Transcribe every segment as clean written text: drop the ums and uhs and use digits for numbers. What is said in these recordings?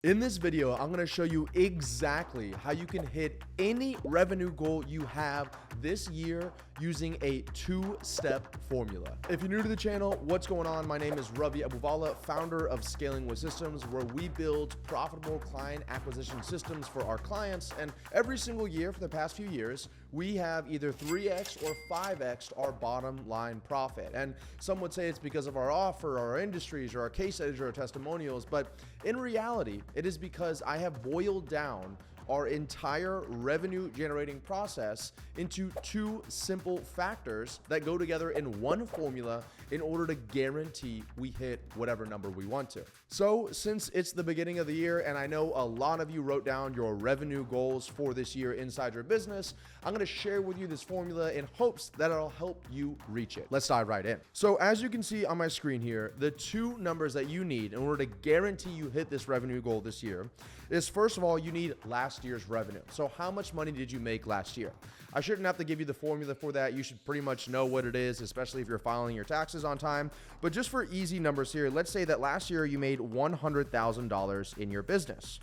In this video, I'm going to show you exactly how you can hit any revenue goal you have this year using a two-step formula. If you're new to the channel, what's going on? My name is Ravi Abuvala, founder of Scaling with Systems, where we build profitable client acquisition systems for our clients. And every single year for the past few years, we have either 3x or 5x our bottom line profit. And some would say it's because of our offer, our industries, or our case studies, or our testimonials. But in reality, it is because I have boiled down our entire revenue generating process into two simple factors that go together in one formula in order to guarantee we hit whatever number we want to. So since it's the beginning of the year and I know a lot of you wrote down your revenue goals for this year inside your business, I'm going to share with you this formula in hopes that it'll help you reach it. Let's dive right in. So as you can see on my screen here, the two numbers that you need in order to guarantee you hit this revenue goal this year is, first of all, you need last year's revenue. So how much money did you make last year? I shouldn't have to give you the formula for that. You should pretty much know what it is, especially if you're filing your taxes on time. But just for easy numbers here, let's say that last year you made $100,000 in your business.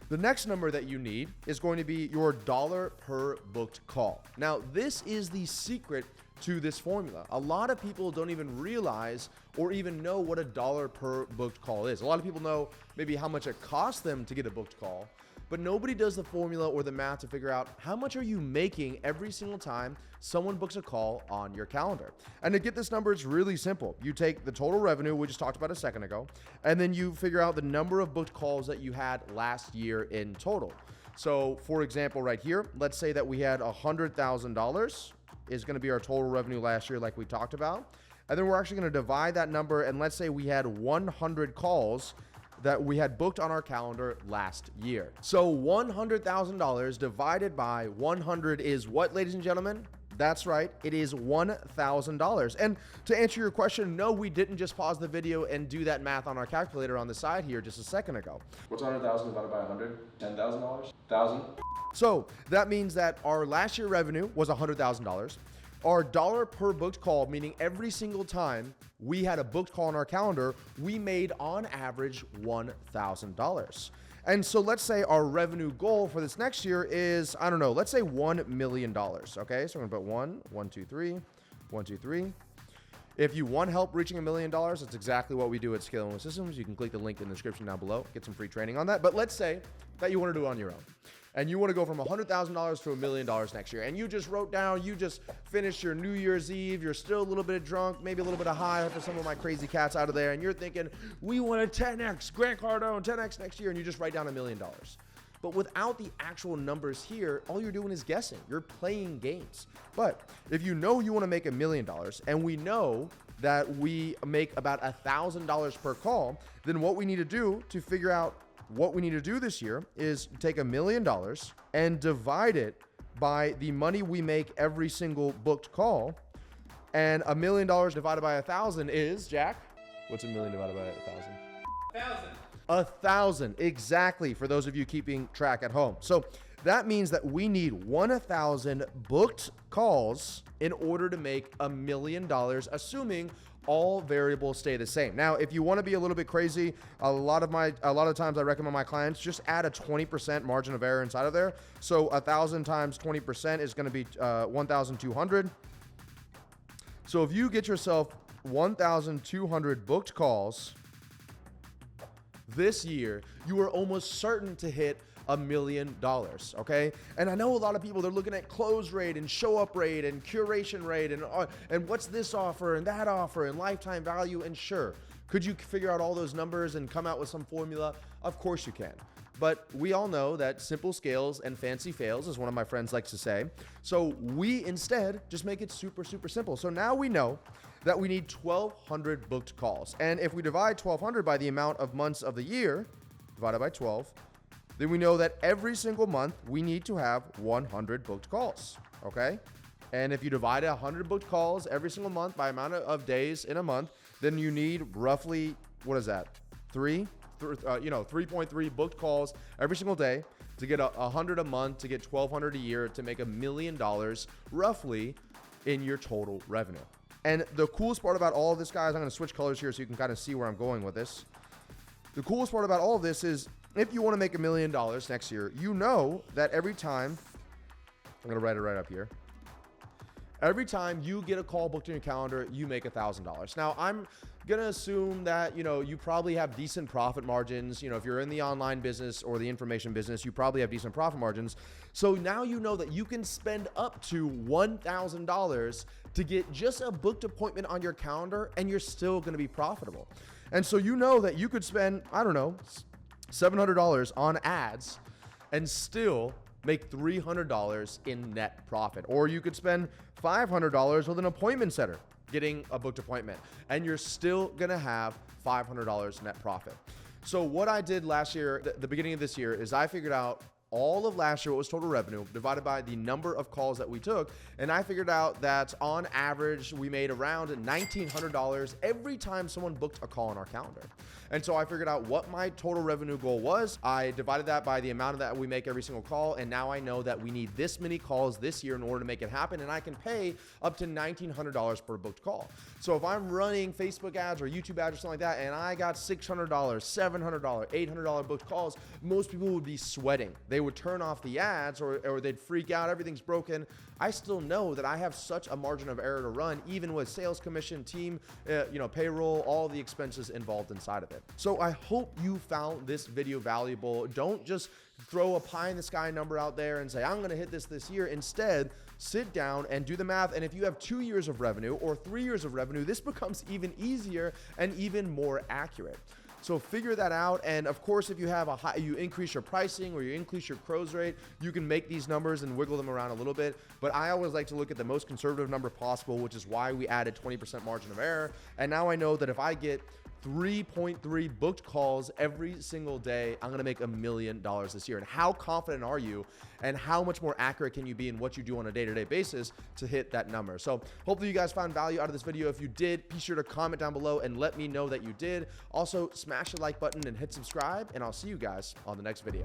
The next number that you need is going to be your dollar per booked call. Now, this is the secret to this formula. A lot of people don't even realize or even know what a dollar per booked call is. A lot of people know maybe how much it costs them to get a booked call, but nobody does the formula or the math to figure out how much are you making every single time someone books a call on your calendar. And to get this number, it's really simple. You take the total revenue we just talked about a second ago, and then you figure out the number of booked calls that you had last year in total. So for example, right here, let's say that we had $100,000 is going to be our total revenue last year, like we talked about. And then we're actually going to divide that number. And let's say we had 100 calls that we had booked on our calendar last year. So $100,000 divided by 100 is what, ladies and gentlemen? That's right, it is $1,000. And to answer your question, no, we didn't just pause the video and do that math on our calculator on the side here just a second ago. What's 100,000 divided by 100? $10,000? 1,000? So that means that our last year revenue was $100,000. Our dollar per booked call, meaning every single time we had a booked call on our calendar, we made on average $1,000. And so let's say our revenue goal for this next year is, I don't know, let's say $1 million. Okay, so I'm gonna put 1, 2, 3, 1, 2, 3. If you want help reaching $1 million, that's exactly what we do at Scaling with Systems. You can click the link in the description down below, get some free training on that. But let's say that you want to do it on your own. And you want to go from $100,000 to $1 million next year. And you just wrote down, you just finished your New Year's Eve. You're still a little bit drunk, maybe a little bit of high for some of my crazy cats out of there. And you're thinking, we want a 10X, Grant Cardone, 10X next year. And you just write down $1 million. But without the actual numbers here, all you're doing is guessing. You're playing games. But if you know you want to make $1 million, and we know that we make about $1,000 per call, then what we need to do to figure out what we need to do this year is take $1 million and divide it by the money we make every single booked call. And $1 million divided by 1,000 is, Jack, what's $1 million divided by 1,000? 1,000. 1,000, exactly, for those of you keeping track at home. So that means that we need 1,000 booked calls in order to make $1 million, assuming all variables stay the same. Now, if you want to be a little bit crazy, a lot of times I recommend my clients just add a 20% margin of error inside of there. So 1,000 times 20% is going to be 1,200. So if you get yourself 1,200 booked calls this year, you are almost certain to hit $1 million, okay? And I know a lot of people, they're looking at close rate and show up rate and curation rate and what's this offer and that offer and lifetime value. And sure, could you figure out all those numbers and come out with some formula? Of course you can. But we all know that simple scales and fancy fails, as one of my friends likes to say. So we instead just make it super, super simple. So now we know that we need 1,200 booked calls. And if we divide 1,200 by the amount of months of the year, divided by 12, then we know that every single month we need to have 100 booked calls, okay? And if you divide 100 booked calls every single month by amount of days in a month, then you need roughly, what is that? 3.3 booked calls every single day to get 100 a month, to get 1,200 a year, to make $1 million roughly in your total revenue. And the coolest part about all of this, guys, I'm going to switch colors here so you can kind of see where I'm going with this. The coolest part about all of this is if you want to make $1 million next year, you know that every time, I'm going to write it right up here. Every time you get a call booked in your calendar, you make $1,000. Now, I'm going to assume that, you probably have decent profit margins. If you're in the online business or the information business, you probably have decent profit margins. So now you know that you can spend up to $1,000 to get just a booked appointment on your calendar, and you're still going to be profitable. And so you know that you could spend, I don't know, $700 on ads and still make $300 in net profit. Or you could spend $500 with an appointment setter getting a booked appointment, and you're still gonna have $500 net profit. So what I did last year, the beginning of this year, is I figured out all of last year what was total revenue divided by the number of calls that we took, and I figured out that on average we made around $1,900 every time someone booked a call on our calendar. And so I figured out what my total revenue goal was. I divided that by the amount of that we make every single call, and now I know that we need this many calls this year in order to make it happen, and I can pay up to $1,900 per booked call. So if I'm running Facebook ads or YouTube ads or something like that, and I got $600, $700, $800 booked calls, most people would be sweating. They would turn off the ads, or they'd freak out, everything's broken. I still know that I have such a margin of error to run, even with sales commission, team, payroll, all the expenses involved inside of it. So I hope you found this video valuable. Don't just throw a pie in the sky number out there and say, I'm going to hit this year. Instead, sit down and do the math. And if you have 2 years of revenue or 3 years of revenue, this becomes even easier and even more accurate. So figure that out. And of course, if you have you increase your pricing or you increase your close rate, you can make these numbers and wiggle them around a little bit. But I always like to look at the most conservative number possible, which is why we added 20% margin of error. And now I know that if I get 3.3 booked calls every single day, I'm going to make $1 million this year. And how confident are you, and how much more accurate can you be in what you do on a day-to-day basis to hit that number? So hopefully you guys found value out of this video. If you did, be sure to comment down below and let me know that you did. Also, smash the like button and hit subscribe, and I'll see you guys on the next video.